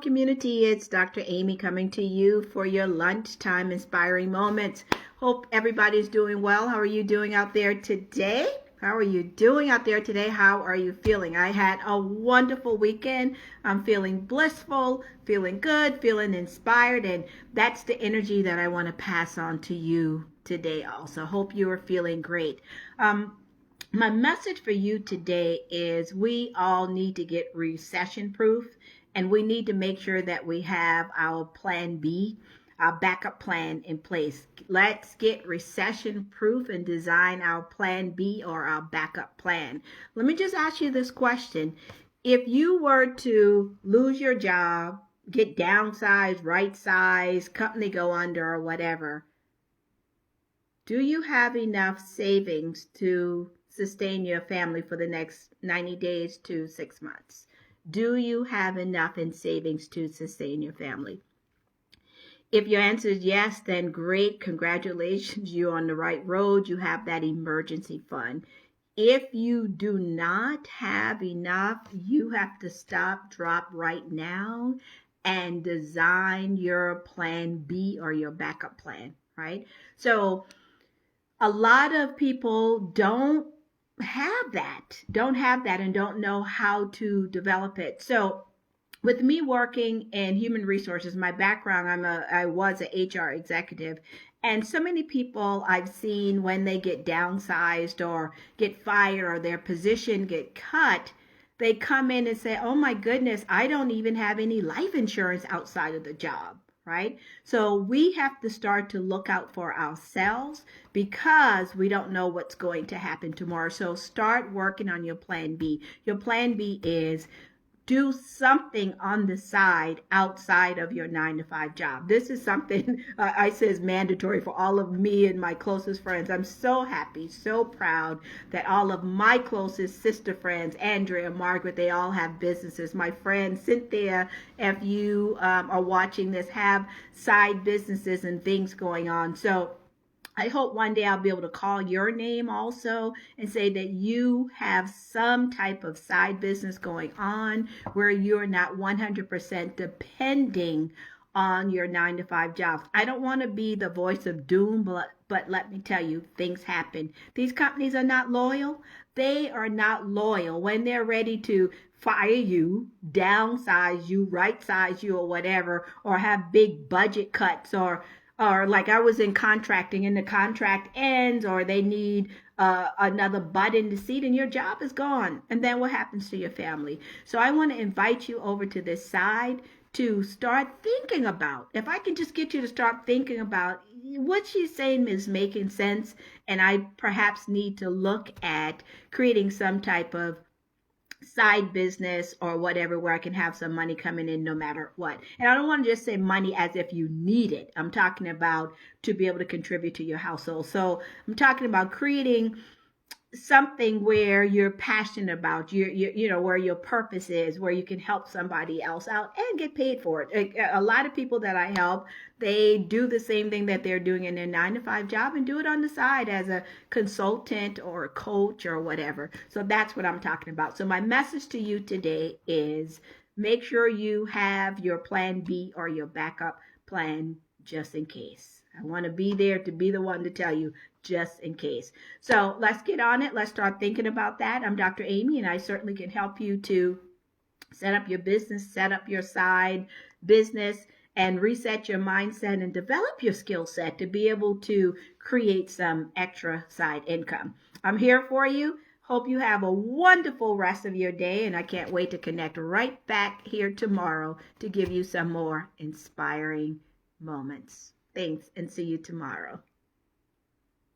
community. It's Dr. Amy coming to you for your lunchtime inspiring moments. Hope everybody's doing well. How are you doing out there today? How are you doing out there today? How are you feeling? I had a wonderful weekend. I'm feeling blissful, feeling good, feeling inspired, and that's the energy that I want to pass on to you today also. Hope you are feeling great. My message for you today is we all need to get recession proof, and we need to make sure that we have our plan B, our backup plan in place. Let's get recession proof and design our plan B or our backup plan. Let me just ask you this question. If you were to lose your job, get downsized, right size, company go under or whatever, do you have enough savings to sustain your family for the next 90 days to 6 months? Do you have enough in savings to sustain your family? If your answer is yes, then great. Congratulations. You're on the right road. You have that emergency fund. If you do not have enough, you have to stop, drop right now and design your plan B or your backup plan, right? So a lot of people don't have that and don't know how to develop it. So with me working in human resources, my background, I was an HR executive, and so many people I've seen when they get downsized or get fired or their position get cut, they come in and say, oh my goodness, I don't even have any life insurance outside of the job. Right? So we have to start to look out for ourselves because we don't know what's going to happen tomorrow. So start working on your plan B. Your plan B is do something on the side outside of your 9-to-5 job. This is something I say is mandatory for all of me and my closest friends. I'm so happy, so proud that all of my closest sister friends, Andrea, Margaret, they all have businesses. My friend Cynthia, if you are watching this, have side businesses and things going on. So I hope one day I'll be able to call your name also and say that you have some type of side business going on where you're not 100% depending on your 9-to-5 jobs. I don't want to be the voice of doom, but let me tell you, things happen. These companies are not loyal. They are not loyal when they're ready to fire you, downsize you, right size you or whatever, or have big budget cuts or like I was in contracting and the contract ends or they need another butt in the seat and your job is gone. And then what happens to your family? So I want to invite you over to this side to start thinking about, if I can just get you to start thinking about what she's saying is making sense. And I perhaps need to look at creating some type of side business or whatever where I can have some money coming in no matter what. And I don't want to just say money as if you need it. I'm talking about to be able to contribute to your household. So I'm talking about creating something where you're passionate about, you know, where your purpose is, where you can help somebody else out and get paid for it. A lot of people that I help, they do the same thing that they're doing in their 9-to-5 job and do it on the side as a consultant or a coach or whatever. So that's what I'm talking about. So my message to you today is make sure you have your plan B or your backup plan just in case. I want to be there to be the one to tell you just in case. So let's get on it. Let's start thinking about that. I'm Dr. Amy, and I certainly can help you to set up your business, set up your side business, and reset your mindset and develop your skill set to be able to create some extra side income. I'm here for you. Hope you have a wonderful rest of your day, and I can't wait to connect right back here tomorrow to give you some more inspiring moments. Thanks, and see you tomorrow.